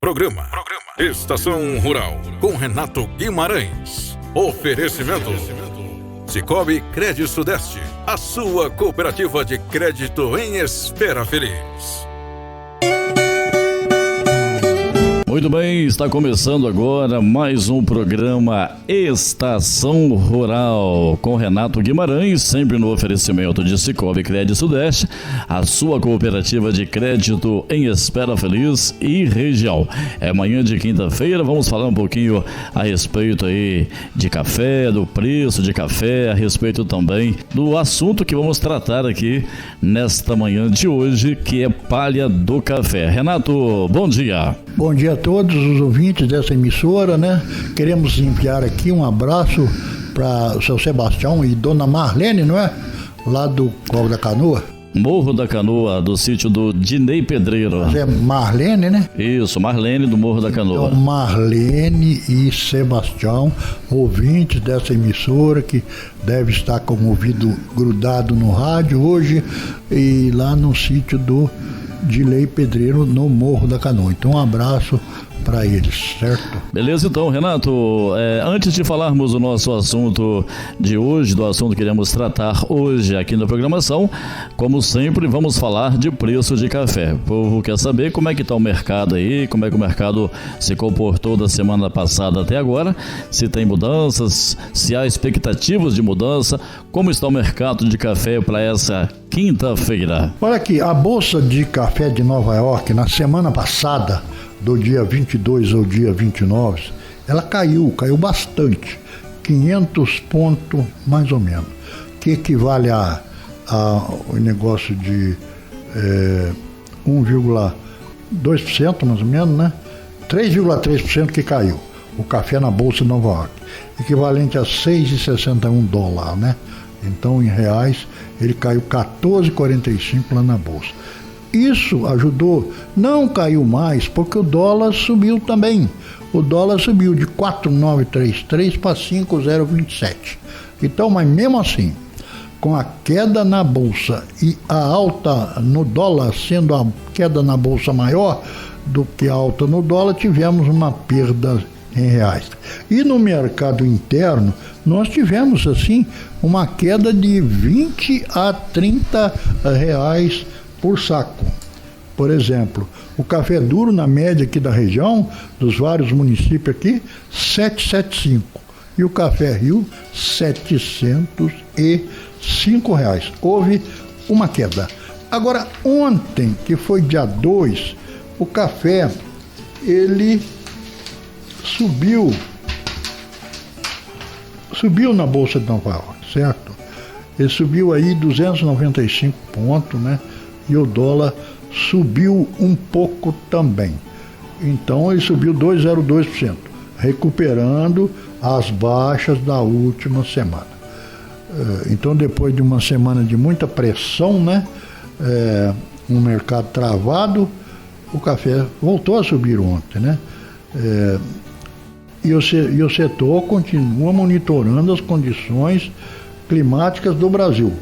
Programa Estação Rural com Renato Guimarães. Oferecimento Cicobi Crédito Sudeste, a sua cooperativa de crédito em Espera Feliz. Muito bem, está começando agora mais um programa Estação Rural com Renato Guimarães, sempre no oferecimento de Cicobi Crédito Sudeste, a sua cooperativa de crédito em Espera Feliz e região. É manhã de quinta-feira, vamos falar um pouquinho a respeito aí de café, do preço de café, a respeito também do assunto que vamos tratar aqui nesta manhã de hoje, que é palha do café. Renato, bom dia. Bom dia a todos os ouvintes dessa emissora, né? Queremos enviar aqui um abraço para o seu Sebastião e dona Marlene, não é? Lá do Morro da Canoa. Morro da Canoa, do sítio do Dinei Pedreiro. Mas é Marlene, né? Isso, Marlene do Morro da Canoa. Então, Marlene e Sebastião, ouvintes dessa emissora, que deve estar com o ouvido grudado no rádio hoje e lá no sítio do Dinei Pedreiro, no Morro da Canoa. Então, um abraço para eles, certo? Beleza, então, Renato, antes de falarmos do nosso assunto de hoje, do assunto que queremos tratar hoje aqui na programação, como sempre, vamos falar de preço de café. O povo quer saber como é que está o mercado aí, como é que o mercado se comportou da semana passada até agora, se tem mudanças, se há expectativas de mudança, como está o mercado de café para essa quinta-feira. Olha aqui, a Bolsa de Café de Nova York, na semana passada, do dia 22 ao dia 29, ela caiu bastante, 500 pontos mais ou menos, que equivale a um negócio de 1,2% mais ou menos, né? 3,3% que caiu, o café na Bolsa de Nova York, equivalente a $6,61, né? Então, em reais, ele caiu 14,45 lá na Bolsa. Isso ajudou, não caiu mais, porque o dólar subiu também. O dólar subiu de 4,933 para 5,027. Então, mas mesmo assim, com a queda na Bolsa e a alta no dólar, sendo a queda na Bolsa maior do que a alta no dólar, tivemos uma perda em reais. E no mercado interno, nós tivemos, assim, uma queda de 20 a 30 reais por saco. Por exemplo, o café duro na média aqui da região, dos vários municípios aqui, 7,75. E o café Rio, R$705. Houve uma queda. Agora, ontem, que foi dia 2, o café, ele subiu na Bolsa de Nova York, certo? Ele subiu aí 295 pontos, né? E o dólar subiu um pouco também. Então ele subiu 2,02%, recuperando as baixas da última semana. Então, depois de uma semana de muita pressão, né? Um mercado travado, o café voltou a subir ontem, né? E o setor continua monitorando as condições climáticas do Brasil.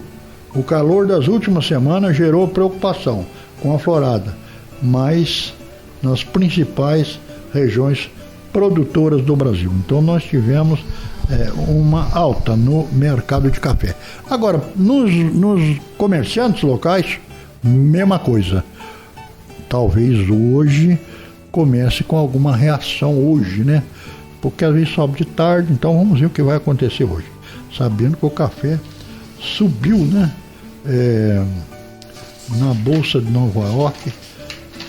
O calor das últimas semanas gerou preocupação com a florada, mas nas principais regiões produtoras do Brasil. Então nós tivemos uma alta no mercado de café. Agora, nos comerciantes locais, mesma coisa. Talvez hoje comece com alguma reação hoje, né? Porque às vezes sobe de tarde, então vamos ver o que vai acontecer hoje. Sabendo que o café subiu, né? Na Bolsa de Nova York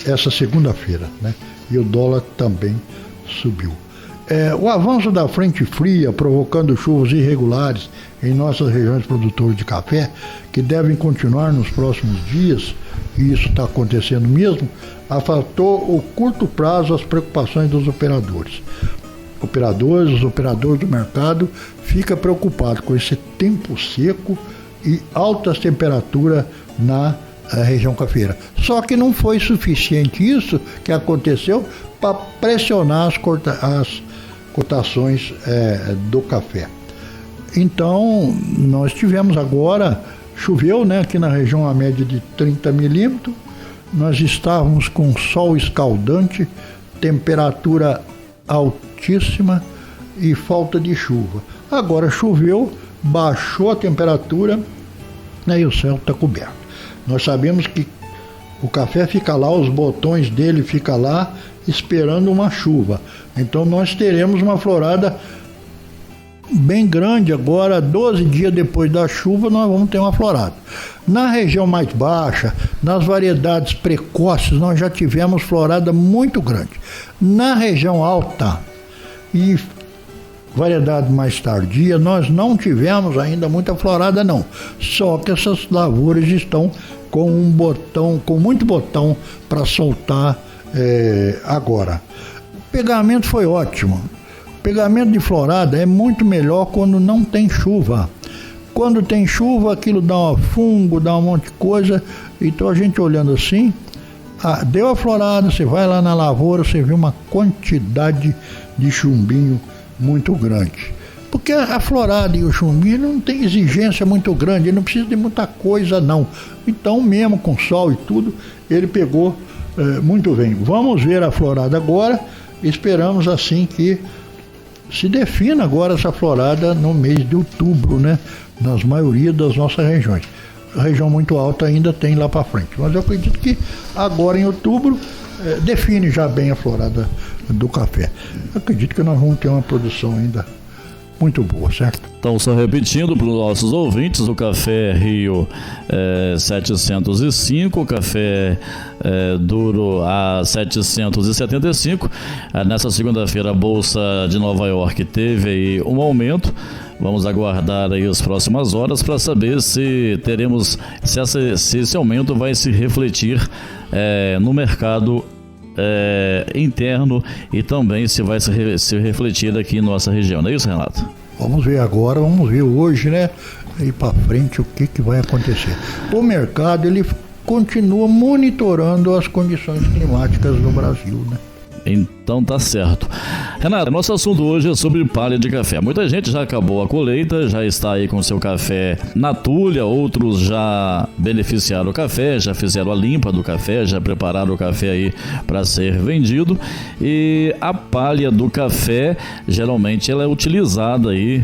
essa segunda-feira, né? E o dólar também subiu. O avanço da frente fria provocando chuvas irregulares em nossas regiões produtoras de café, que devem continuar nos próximos dias, e isso está acontecendo mesmo, afetou o curto prazo as preocupações dos operadores. Os operadores do mercado ficam preocupados com esse tempo seco e altas temperaturas na região cafeira. Só que não foi suficiente isso que aconteceu para pressionar as cotações do café. Então, nós tivemos agora, choveu, né, aqui na região a média de 30 milímetros, nós estávamos com sol escaldante, temperatura altíssima e falta de chuva. Agora choveu, baixou a temperatura, aí o céu está coberto. Nós sabemos que o café fica lá, os botões dele ficam lá esperando uma chuva. Então nós teremos uma florada bem grande agora, 12 dias depois da chuva nós vamos ter uma florada. Na região mais baixa, nas variedades precoces, nós já tivemos florada muito grande. Na região alta e variedade mais tardia, nós não tivemos ainda muita florada não. Só que essas lavouras estão com muito botão para soltar agora. O pegamento foi ótimo. O pegamento de florada é muito melhor quando não tem chuva. Quando tem chuva, aquilo dá um fungo, dá um monte de coisa. Então a gente olhando assim, deu a florada, você vai lá na lavoura, você vê uma quantidade de chumbinho muito grande. Porque a florada e o chumbinho não tem exigência muito grande, ele não precisa de muita coisa não. Então mesmo com sol e tudo, ele pegou muito bem. Vamos ver a florada agora, esperamos assim que se defina agora essa florada no mês de outubro, né? Nas maioria das nossas regiões. A região muito alta ainda tem lá para frente, mas eu acredito que agora em outubro define já bem a florada do café. Eu acredito que nós vamos ter uma produção ainda muito boa, certo? Então, só repetindo para os nossos ouvintes, o café Rio 705, o café duro a 775. Nessa segunda-feira a Bolsa de Nova York teve aí um aumento. Vamos aguardar aí as próximas horas para saber se teremos, se esse aumento vai se refletir no mercado interno e também se vai se refletir aqui em nossa região, não é isso, Renato? Vamos ver agora, vamos ver hoje, né? E para frente o que vai acontecer. O mercado ele continua monitorando as condições climáticas no Brasil, né? Então tá certo. Renato, nosso assunto hoje é sobre palha de café. Muita gente já acabou a colheita, já está aí com seu café na tulha, outros já beneficiaram o café, já fizeram a limpa do café, já prepararam o café aí para ser vendido. E a palha do café, geralmente ela é utilizada aí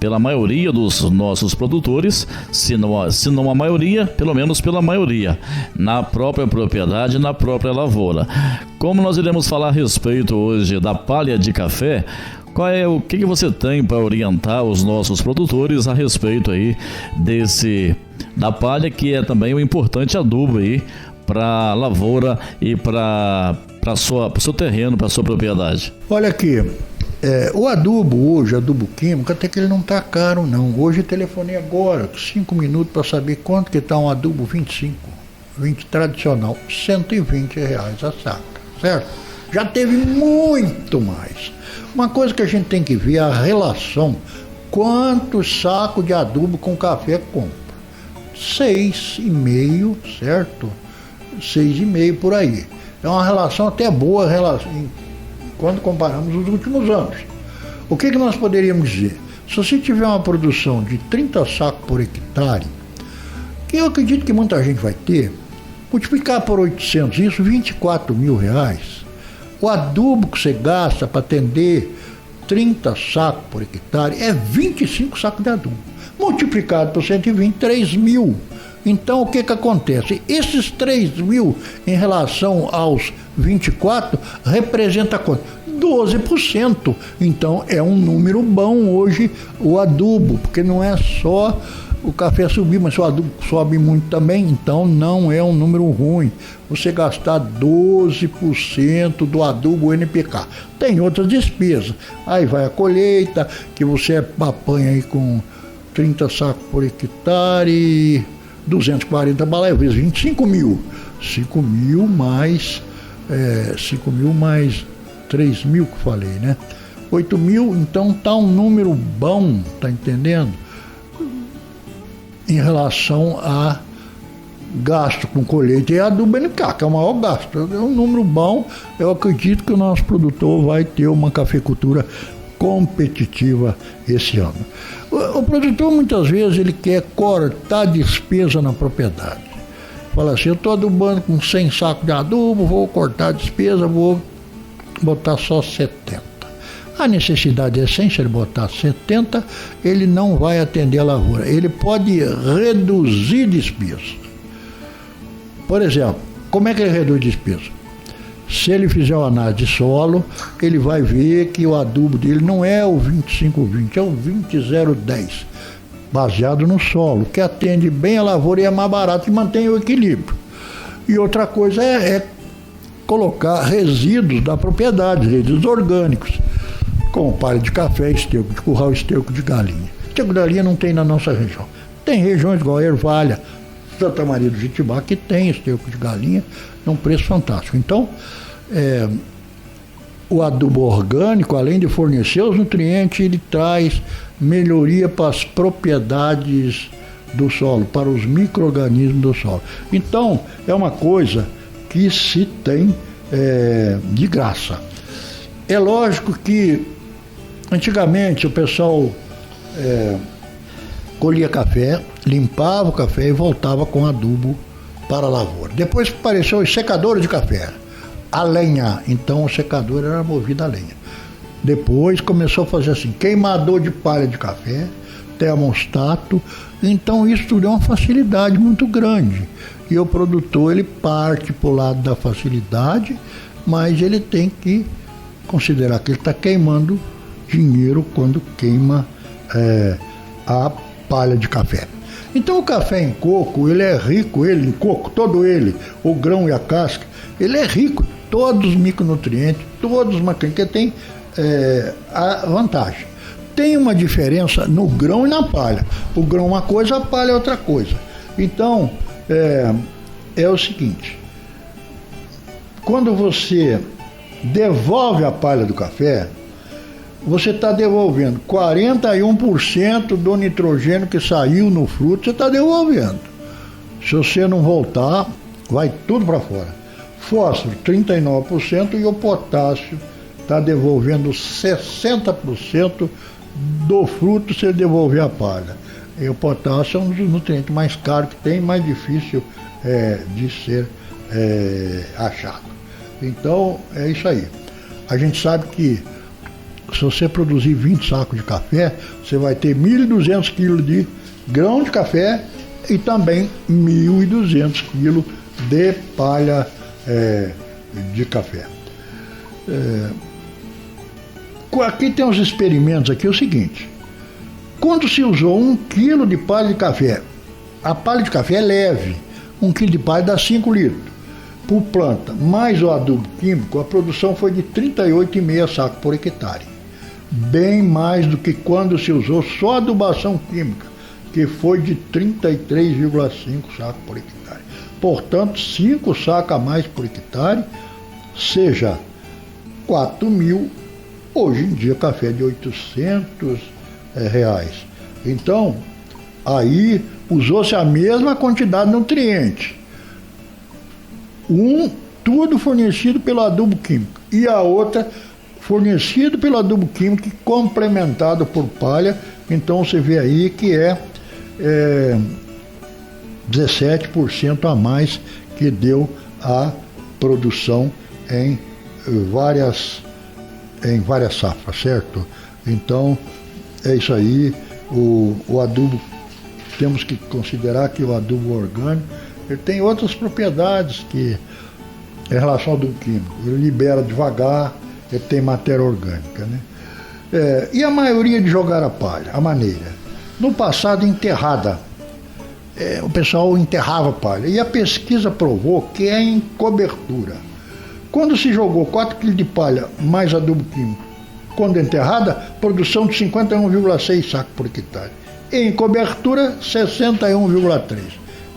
pela maioria dos nossos produtores, se não a maioria, pelo menos pela maioria, na própria propriedade, na própria lavoura. Como nós iremos falar a respeito hoje da palha de café, o que você tem para orientar os nossos produtores a respeito aí da palha, que é também um importante adubo aí para a lavoura e para o seu terreno, para a sua propriedade? Olha aqui, o adubo hoje, adubo químico, até que ele não está caro não. Hoje eu telefonei agora, 5 minutos para saber quanto que está um adubo 20 tradicional, R$120 a saca, certo? Já teve muito mais. Uma coisa que a gente tem que ver é a relação, quantos sacos de adubo com café compra. 6,5, certo? 6,5 por aí. É uma relação até boa quando comparamos os últimos anos. O que nós poderíamos dizer? Se você tiver uma produção de 30 sacos por hectare, que eu acredito que muita gente vai ter, multiplicar por 800, isso, R$24 mil. O adubo que você gasta para atender 30 sacos por hectare é 25 sacos de adubo. Multiplicado por 120, 3 mil. Então o que acontece? Esses 3 mil em relação aos 24 representa quanto? 12%. Então é um número bom hoje o adubo, porque não é só o café subir, mas o adubo sobe muito também, então não é um número ruim. Você gastar 12% do adubo NPK. Tem outras despesas. Aí vai a colheita, que você apanha aí com 30 sacos por hectare, 240 balaias, vezes 25 mil. 5 mil mais 3 mil que eu falei, né? 8 mil, então tá um número bom, tá entendendo? Em relação a gasto com colheita e adubo NPK, que é o maior gasto. É um número bom, eu acredito que o nosso produtor vai ter uma cafeicultura competitiva esse ano. O produtor muitas vezes ele quer cortar despesa na propriedade. Fala assim, eu estou adubando com 100 sacos de adubo, vou cortar a despesa, vou botar só 70. A necessidade é sem, se ele botar 70, ele não vai atender a lavoura. Ele pode reduzir despesa. Por exemplo, como é que ele reduz despesa? Se ele fizer uma análise de solo, ele vai ver que o adubo dele não é o 25-20, é o 20-0-10, baseado no solo, que atende bem a lavoura e é mais barato e mantém o equilíbrio. E outra coisa é colocar resíduos da propriedade, resíduos orgânicos, como palha de café, esterco de curral, esterco de galinha. Esterco de galinha não tem na nossa região. Tem regiões igual a Ervalha, Santa Maria do Jetibá, que tem esterco de galinha num preço fantástico. Então, o adubo orgânico, além de fornecer os nutrientes, ele traz melhoria para as propriedades do solo, para os micro-organismos do solo. Então, é uma coisa que se tem de graça. É lógico que antigamente o pessoal colhia café, limpava o café e voltava com adubo para a lavoura. Depois apareceu os secadores de café, a lenha. Então o secador era movido a lenha. Depois começou a fazer assim, queimador de palha de café, termostato. Então isso tudo é uma facilidade muito grande. E o produtor, ele parte para o lado da facilidade, mas ele tem que considerar que ele está queimando dinheiro quando queima a palha de café. Então o café em coco, ele é rico, em coco, todo ele, o grão e a casca, ele é rico, todos os micronutrientes, todos os macronutrientes, que tem a vantagem. Tem uma diferença no grão e na palha. O grão é uma coisa, a palha é outra coisa. Então, é o seguinte, quando você devolve a palha do café, você está devolvendo 41% do nitrogênio que saiu no fruto, você está devolvendo. Se você não voltar, vai tudo para fora. Fósforo, 39%, e o potássio está devolvendo 60% do fruto se devolver a palha. E o potássio é um dos nutrientes mais caros que tem, mais difícil de ser achado. Então, é isso aí. A gente sabe que se você produzir 20 sacos de café, você vai ter 1.200 quilos de grão de café e também 1.200 quilos de palha de café. Aqui tem uns experimentos aqui, é o seguinte. Quando se usou 1 quilo de palha de café, a palha de café é leve, 1 quilo de palha dá 5 litros por planta, mais o adubo químico, a produção foi de 38,5 sacos por hectare. Bem mais do que quando se usou só adubação química, que foi de 33,5 sacos por hectare. Portanto, 5 sacos a mais por hectare, seja 4.000, hoje em dia café é de R$800. Então, aí usou-se a mesma quantidade de nutrientes. Tudo fornecido pelo adubo químico, e a outra fornecido pelo adubo químico e complementado por palha. Então você vê aí que 17% a mais que deu a produção em várias safras, certo? Então é isso aí. O adubo, temos que considerar que o adubo orgânico, ele tem outras propriedades que, em relação ao adubo químico, ele libera devagar, ele tem matéria orgânica, né? E a maioria de jogar a palha, a maneira. No passado, enterrada. O pessoal enterrava a palha. E a pesquisa provou que é em cobertura. Quando se jogou 4 kg de palha mais adubo químico, quando enterrada, produção de 51,6 sacos por hectare. Em cobertura, 61,3.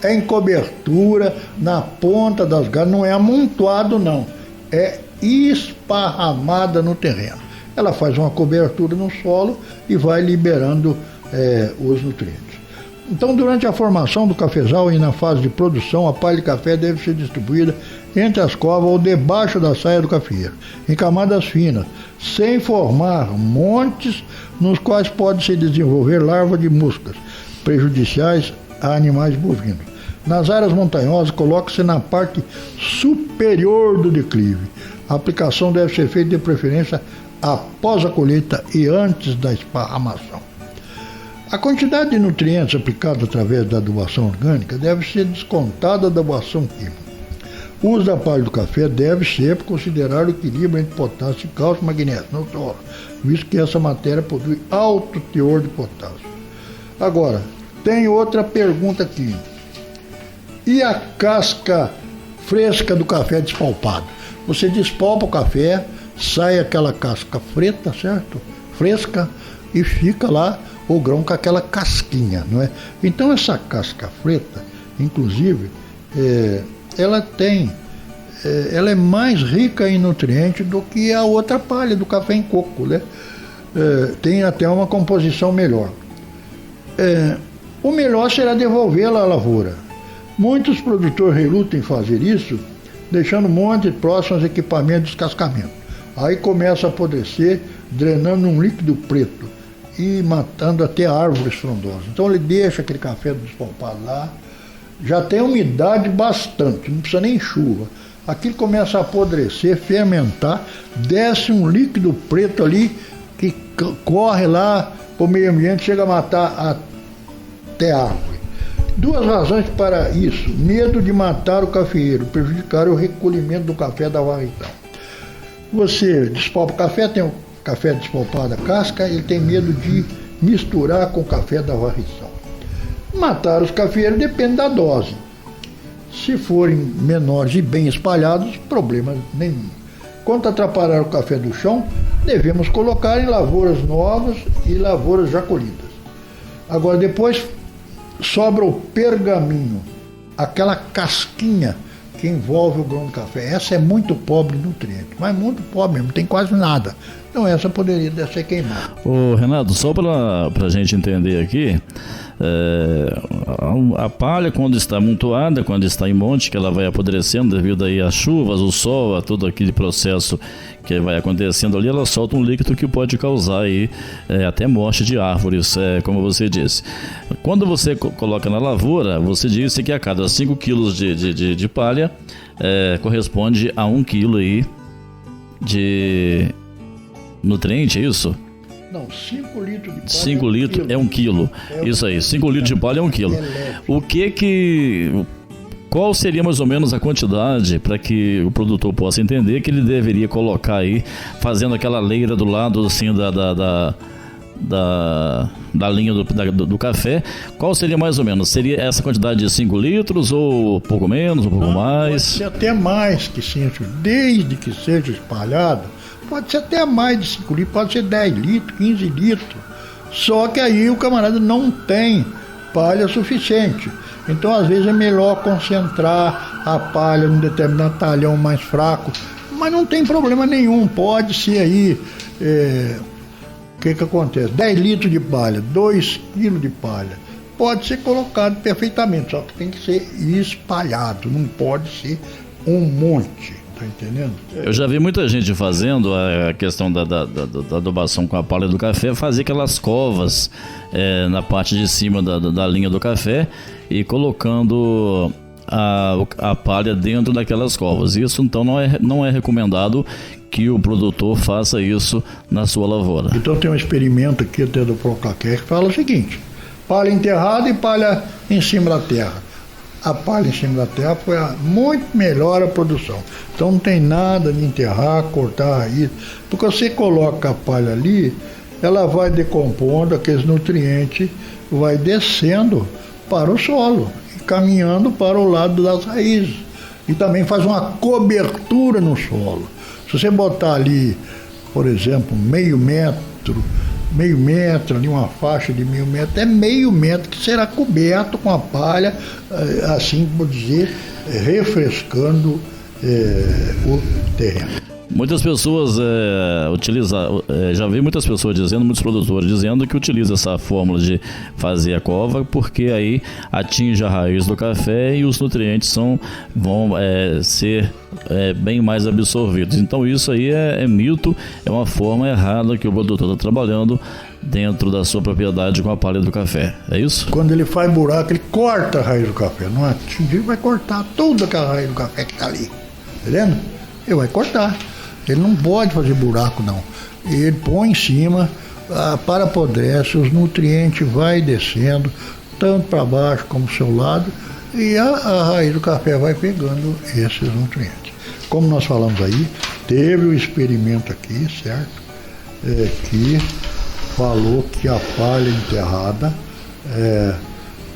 É em cobertura, na ponta das galhas, não é amontoado não, é esparramada no terreno. Ela faz uma cobertura no solo e vai liberando os nutrientes. Então, durante a formação do cafezal e na fase de produção, a palha de café deve ser distribuída entre as covas ou debaixo da saia do cafeeiro, em camadas finas, sem formar montes nos quais pode se desenvolver larvas de moscas, prejudiciais a animais bovinos. Nas áreas montanhosas, coloca-se na parte superior do declive, A aplicação deve ser feita de preferência após a colheita e antes da esparramação. A quantidade de nutrientes aplicados através da adubação orgânica deve ser descontada da adubação química. O uso da palha do café deve sempre considerar o equilíbrio entre potássio, cálcio e magnésio no solo, visto que essa matéria possui alto teor de potássio. Agora, tem outra pergunta aqui. E a casca fresca do café despalpado? Você despalpa o café, sai aquela casca preta, certo? Fresca, e fica lá o grão com aquela casquinha, não é? Então essa casca preta, inclusive, ela é mais rica em nutrientes do que a outra palha do café em coco, né? Tem até uma composição melhor. O melhor será devolvê-la à lavoura. Muitos produtores relutam em fazer isso, deixando um monte próximo aos equipamentos de descascamento. Aí começa a apodrecer, drenando um líquido preto e matando até árvores frondosas. Então ele deixa aquele café despalpado lá, já tem umidade bastante, não precisa nem chuva. Aquilo começa a apodrecer, fermentar, desce um líquido preto ali que corre lá para o meio ambiente, chega a matar até árvore. Duas razões para isso: medo de matar o cafeeiro, prejudicar o recolhimento do café da varrição. Você despalpa o café, tem o café despalpado a casca, ele tem medo de misturar com o café da varrição. Matar os cafeeiros depende da dose. Se forem menores e bem espalhados, problema nenhum. Quanto a atrapalhar o café do chão, devemos colocar em lavouras novas e lavouras já colhidas. Agora, depois sobra o pergaminho, aquela casquinha que envolve o grão de café. Essa é muito pobre em nutrientes, mas muito pobre mesmo, não tem quase nada. Então essa poderia ser queimada. Ô Renato, só para a gente entender aqui, a palha, quando está amontoada, quando está em monte, que ela vai apodrecendo devido aí às chuvas, o sol, a todo aquele processo que vai acontecendo ali, ela solta um líquido que pode causar aí até morte de árvores, como você disse. Quando você coloca na lavoura, você disse que a cada 5 quilos de palha corresponde a 1 quilo aí de nutriente, é isso? Não, 5 litros de palha 5 litros é 1 quilo. Isso aí, 5 litros de palha é 1 quilo. Qual seria mais ou menos a quantidade para que o produtor possa entender que ele deveria colocar aí, fazendo aquela leira do lado assim da linha do café? Qual seria mais ou menos? Seria essa quantidade de 5 litros ou pouco menos, ou pouco mais? Pode ser até mais que 5, desde que seja espalhado. Pode ser até mais de 5 litros, pode ser 10 litros, 15 litros. Só que aí o camarada não tem palha suficiente. Então, às vezes, é melhor concentrar a palha num determinado talhão mais fraco. Mas não tem problema nenhum, pode ser aí. O que acontece? 10 litros de palha, 2 quilos de palha. Pode ser colocado perfeitamente, só que tem que ser espalhado, não pode ser um monte. Tá entendendo? Eu já vi muita gente fazendo a questão da adubação com a palha do café, fazer aquelas covas na parte de cima da linha do café e colocando a palha dentro daquelas covas. Isso então não é recomendado que o produtor faça isso na sua lavoura. Então tem um experimento aqui até do Procacare que fala o seguinte: palha enterrada e palha em cima da terra. A palha em cima da terra foi muito melhor a produção. Então não tem nada de enterrar, cortar a raiz, porque você coloca a palha ali, ela vai decompondo aqueles nutrientes, vai descendo para o solo e caminhando para o lado das raízes. E também faz uma cobertura no solo. Se você botar ali, por exemplo, meio metro ali, uma faixa de meio metro, é meio metro que será coberto com a palha, assim por dizer, refrescando o terreno. Muitas pessoas já vi muitas pessoas dizendo, muitos produtores dizendo que utiliza essa fórmula de fazer a cova porque aí atinge a raiz do café e os nutrientes vão ser bem mais absorvidos. Então isso aí é mito, é uma forma errada que o produtor está trabalhando dentro da sua propriedade com a palha do café, é isso? Quando ele faz buraco, ele corta a raiz do café, não atinge, ele vai cortar toda aquela raiz do café que está ali, tá vendo? Ele vai cortar. Ele não pode fazer buraco, não. Ele põe em cima, a palha apodrece, os nutrientes vai descendo, tanto para baixo como para o seu lado, e a raiz do café vai pegando esses nutrientes. Como nós falamos aí, teve um experimento aqui, certo? Que falou que a palha enterrada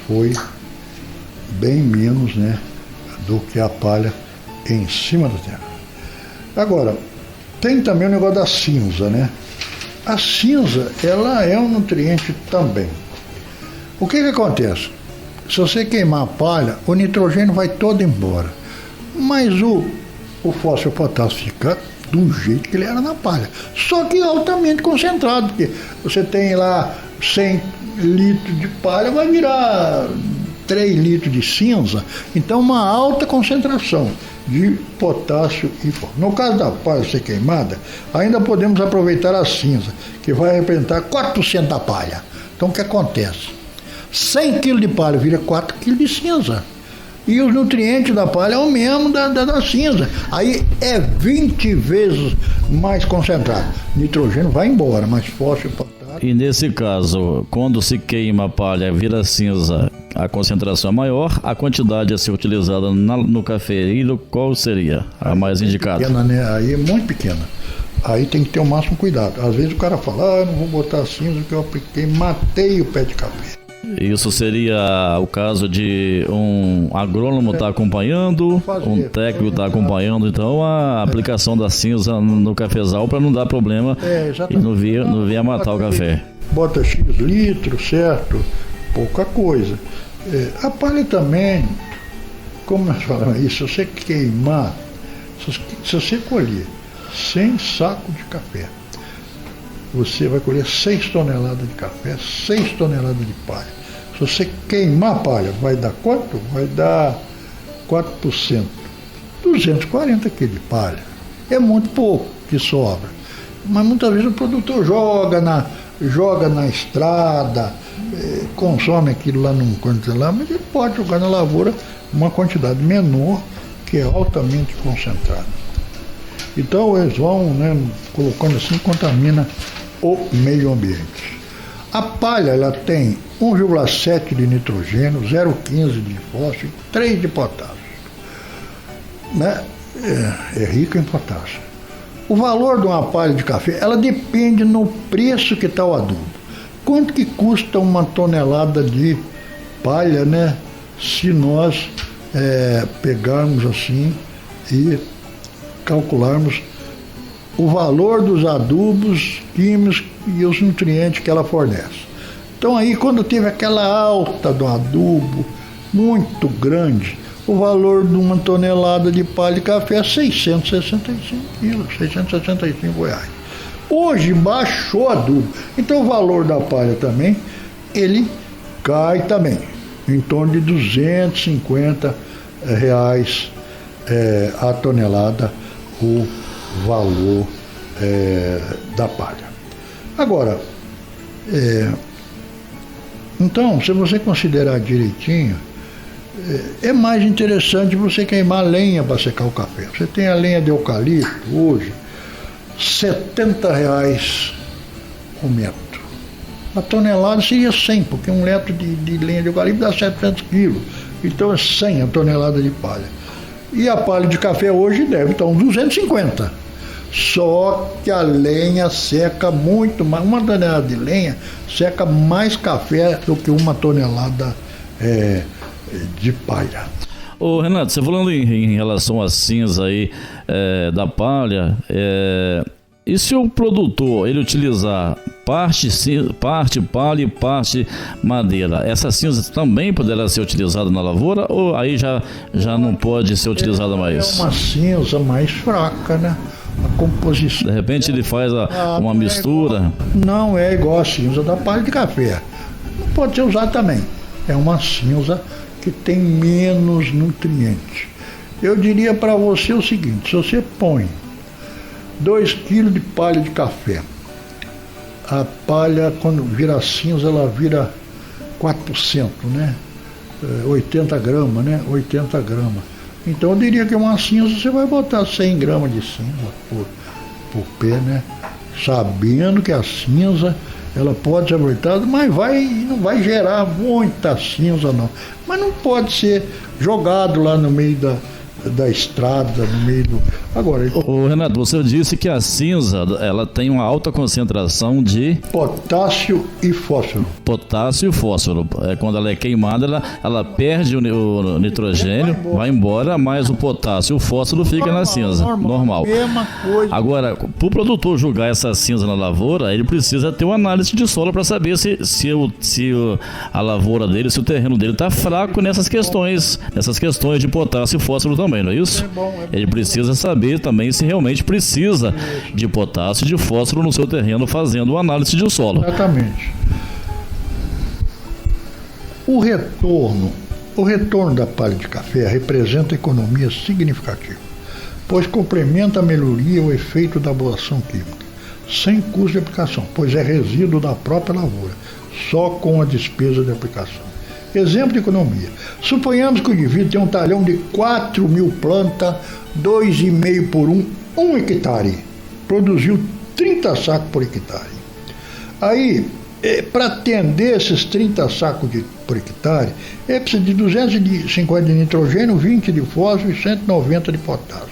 foi bem menos, né, do que a palha em cima da terra. Agora, tem também o negócio da cinza, né? A cinza, ela é um nutriente também. O que acontece? Se você queimar a palha, o nitrogênio vai todo embora. Mas o fósforo e o potássio fica do jeito que ele era na palha. Só que altamente concentrado, porque você tem lá 100 litros de palha, vai virar 3 litros de cinza. Então, uma alta concentração de potássio e fósforo. No caso da palha ser queimada, ainda podemos aproveitar a cinza, que vai representar 4% da palha. Então, o que acontece? 100 kg de palha vira 4 kg de cinza. E os nutrientes da palha é o mesmo da cinza. Aí é 20 vezes mais concentrado. Nitrogênio vai embora, mas fósforo e potássio. E nesse caso, quando se queima a palha, vira cinza, a concentração é maior, a quantidade a ser utilizada no cafeiro, qual seria a mais indicada? Pequena, né? Aí é muito pequena. Aí tem que ter o máximo cuidado. Às vezes o cara fala, eu não vou botar cinza porque eu apliquei, matei o pé de café. Isso seria o caso de um agrônomo estar acompanhando, um técnico estar acompanhando, então a aplicação da cinza no cafezal para não dar problema e não vir a matar o café. Bota X litros, certo? Pouca coisa. A palha também, como nós falamos aí, se você queimar, se você colher 100 sacos de café, você vai colher 6 toneladas de café, 6 toneladas de palha. Se você queimar a palha, vai dar quanto? Vai dar 4%. 240 kg de palha. É muito pouco que sobra. Mas muitas vezes o produtor joga na estrada, consome aquilo lá num canto lá, mas ele pode jogar na lavoura uma quantidade menor, que é altamente concentrada. Então eles vão, né, colocando assim, contamina o meio ambiente. A palha, ela tem 1,7 de nitrogênio, 0,15 de fósforo e 3 de potássio. Né? É rica em potássio. O valor de uma palha de café, ela depende no preço que está o adubo. Quanto que custa uma tonelada de palha, né? Se nós pegarmos assim e calcularmos o valor dos adubos químicos e os nutrientes que ela fornece. Então aí, quando teve aquela alta do adubo muito grande, o valor de uma tonelada de palha de café é 665 quilos, R$665. Hoje baixou o adubo, então o valor da palha também, ele cai também, em torno de R$250 a tonelada, o valor da palha. Agora, então, se você considerar direitinho, é mais interessante você queimar lenha para secar o café. Você tem a lenha de eucalipto hoje, R$70 o metro. A tonelada seria 100, porque um metro de lenha de eucalipto dá 700 quilos. Então é 100 a tonelada de palha. E a palha de café hoje deve estar uns 250. Só que a lenha seca muito mais. Uma tonelada de lenha seca mais café do que uma tonelada de palha. Ô Renato, você falando em relação à cinza aí da palha, e se o produtor ele utilizar parte palha e parte madeira, essa cinza também poderá ser utilizada na lavoura ou aí já não pode ser utilizada mais? É uma cinza mais fraca, né? A composição. De repente ele faz uma mistura. Não é igual a cinza da palha de café. Não pode ser usada também. É uma cinza que tem menos nutrientes. Eu diria para você o seguinte: se você põe 2 kg de palha de café, a palha, quando vira cinza, ela vira 4%, né? 80 gramas, né? 80 gramas. Então eu diria que uma cinza você vai botar 100 gramas de cinza por pé, né? Sabendo que a cinza ela pode ser aproveitada, mas não vai gerar muita cinza não. Mas não pode ser jogado lá no meio da estrada, no meio do... Agora, Ô Renato, você disse que a cinza, ela tem uma alta concentração de potássio e fósforo. Potássio e fósforo. Quando ela é queimada, ela perde o nitrogênio, vai embora, mas o potássio e o fósforo fica na cinza. Normal. Mesma coisa. Agora, para o produtor julgar essa cinza na lavoura, ele precisa ter uma análise de solo para saber se a lavoura dele, se o terreno dele está fraco nessas questões de potássio e fósforo também, não é isso? Ele precisa saber também se realmente precisa de potássio e de fósforo no seu terreno, fazendo uma análise de solo. Exatamente. O retorno da palha de café representa economia significativa, pois complementa a melhoria o efeito da ablação química, sem custo de aplicação, pois é resíduo da própria lavoura, só com a despesa de aplicação. Exemplo de economia. Suponhamos que o indivíduo tem um talhão de 4.000 plantas, 2,5 por 1 hectare. Produziu 30 sacos por hectare. Aí, para atender esses 30 sacos por hectare, ele precisa de 250 de nitrogênio, 20 de fósforo e 190 de potássio.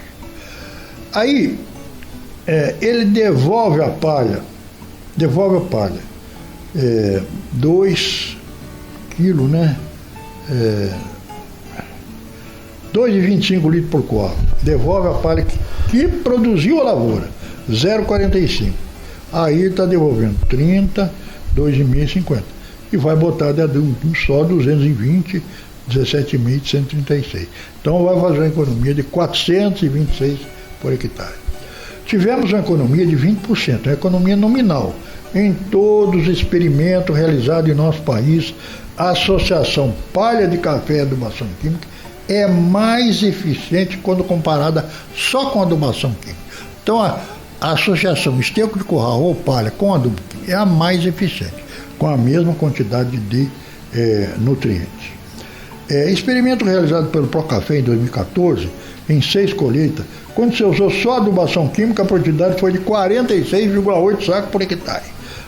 Aí, ele devolve a palha, 2 quilos, né? 2,25 litros por quadro. Devolve a palha que produziu a lavoura, 0,45. Aí está devolvendo 30, 2,5, 50. E vai botar de adubo só 220, 17.000, 136. Então vai fazer uma economia de 426 por hectare. Tivemos uma economia de 20%, uma economia nominal. Em todos os experimentos realizados em nosso país, a associação palha de café e adubação química é mais eficiente quando comparada só com a adubação química. Então a associação esterco de curral ou palha com adubo químico é a mais eficiente, com a mesma quantidade de nutrientes. Experimento realizado pelo Procafé em 2014, em 6 colheitas, quando se usou só adubação química, a produtividade foi de 46,8 sacos por hectare.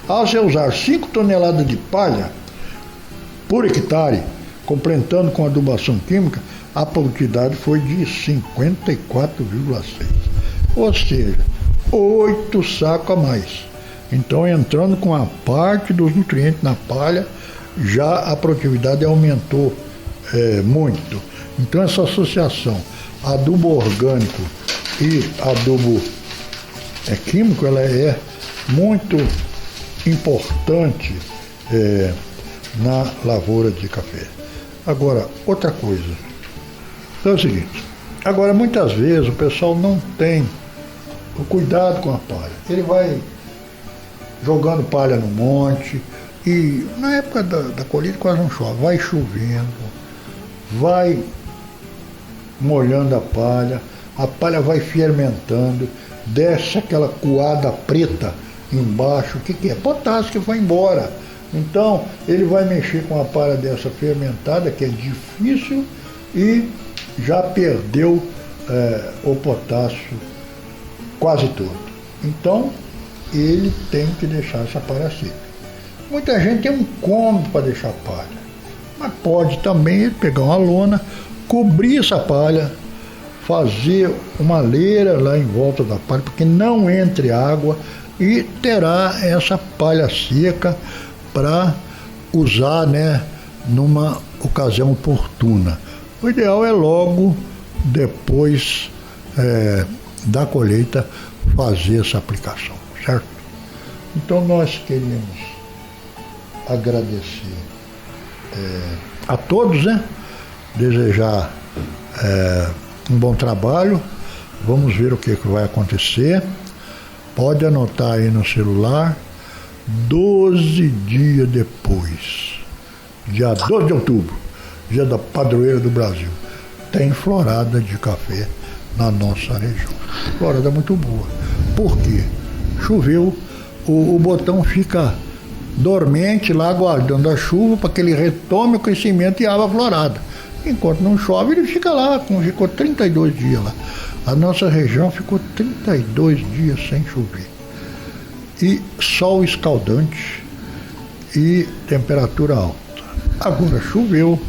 Ao se usar 5 toneladas de palha por hectare, completando com adubação química, a produtividade foi de 54,6. Ou seja, 8 sacos a mais. Então, entrando com a parte dos nutrientes na palha, já a produtividade aumentou muito. Então, essa associação adubo orgânico e adubo químico, ela é muito importante na lavoura de café. Agora, outra coisa é o seguinte: agora muitas vezes o pessoal não tem o cuidado com a palha. Ele vai jogando palha no monte e na época da colheita quase não chove, vai chovendo, vai molhando a palha vai fermentando, desce aquela coada preta embaixo. O que é? Potássio que vai embora. Então ele vai mexer com a palha dessa fermentada, que é difícil, e já perdeu o potássio quase todo. Então ele tem que deixar essa palha seca. Muita gente tem um cômodo para deixar a palha, mas pode também ele pegar uma lona, cobrir essa palha, fazer uma leira lá em volta da palha, porque não entre água, e terá essa palha seca para usar, né, numa ocasião oportuna. O ideal é logo depois da colheita fazer essa aplicação, certo? Então nós queríamos agradecer a todos, né? Desejar um bom trabalho. Vamos ver o que vai acontecer. Pode anotar aí no celular, 12 dias depois, dia 12 de outubro, dia da padroeira do Brasil, tem florada de café na nossa região. Florada muito boa. Por quê? Choveu, o botão fica dormente lá aguardando a chuva para que ele retome o crescimento e abra a florada. Enquanto não chove, ele fica lá, ficou 32 dias lá. A nossa região ficou 32 dias sem chover. E sol escaldante e temperatura alta. Agora choveu,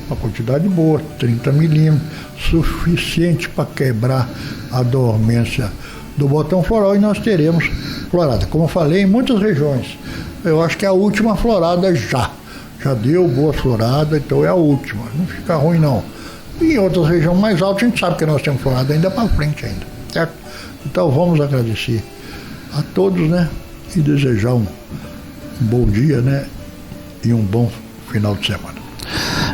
uma quantidade boa, 30 milímetros, suficiente para quebrar a dormência do botão floral e nós teremos florada. Como eu falei, em muitas regiões. Eu acho que é a última florada já. Já deu boa florada, então é a última. Não fica ruim não. E em outras regiões mais altas a gente sabe que nós temos florada ainda para frente ainda, certo? Então vamos agradecer a todos, né? E desejar um bom dia, né? E um bom final de semana.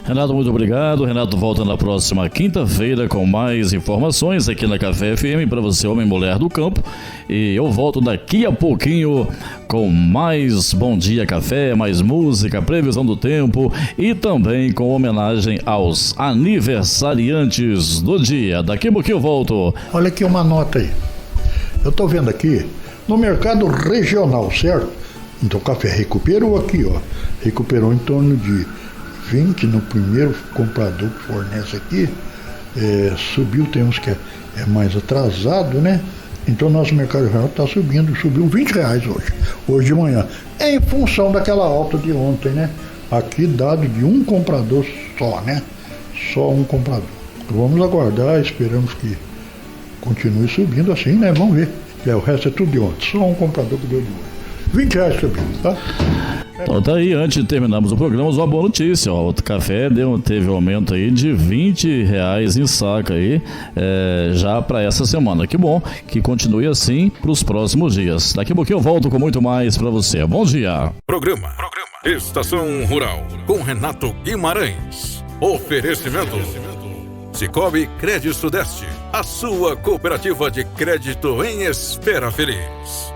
Renato, muito obrigado. Renato volta na próxima quinta-feira com mais informações aqui na Café FM para você, homem e mulher do campo. E eu volto daqui a pouquinho com mais Bom Dia Café, mais música, previsão do tempo e também com homenagem aos aniversariantes do dia. Daqui a pouquinho eu volto. Olha aqui uma nota aí. Eu estou vendo aqui no mercado regional, certo? Então o café recuperou aqui, ó. Recuperou em torno de 20 no primeiro comprador que fornece aqui. Subiu, tem uns que é mais atrasado, né? Então nosso mercado regional está subindo, subiu R$20 hoje de manhã. Em função daquela alta de ontem, né? Aqui dado de um comprador só, né? Só um comprador. Vamos aguardar, esperamos que continue subindo assim, né? Vamos ver. O resto é tudo de ontem, só um comprador que deu de hoje. R$20 subindo, tá? Então tá aí, antes de terminarmos o programa, uma boa notícia, ó, o café teve um aumento aí de R$20 em saca aí, já para essa semana. Que bom, que continue assim para os próximos dias. Daqui a pouquinho eu volto com muito mais para você. Bom dia. Programa Estação Rural com Renato Guimarães. Oferecimento Cicobi Crédito Sudeste, a sua cooperativa de crédito em Espera Feliz.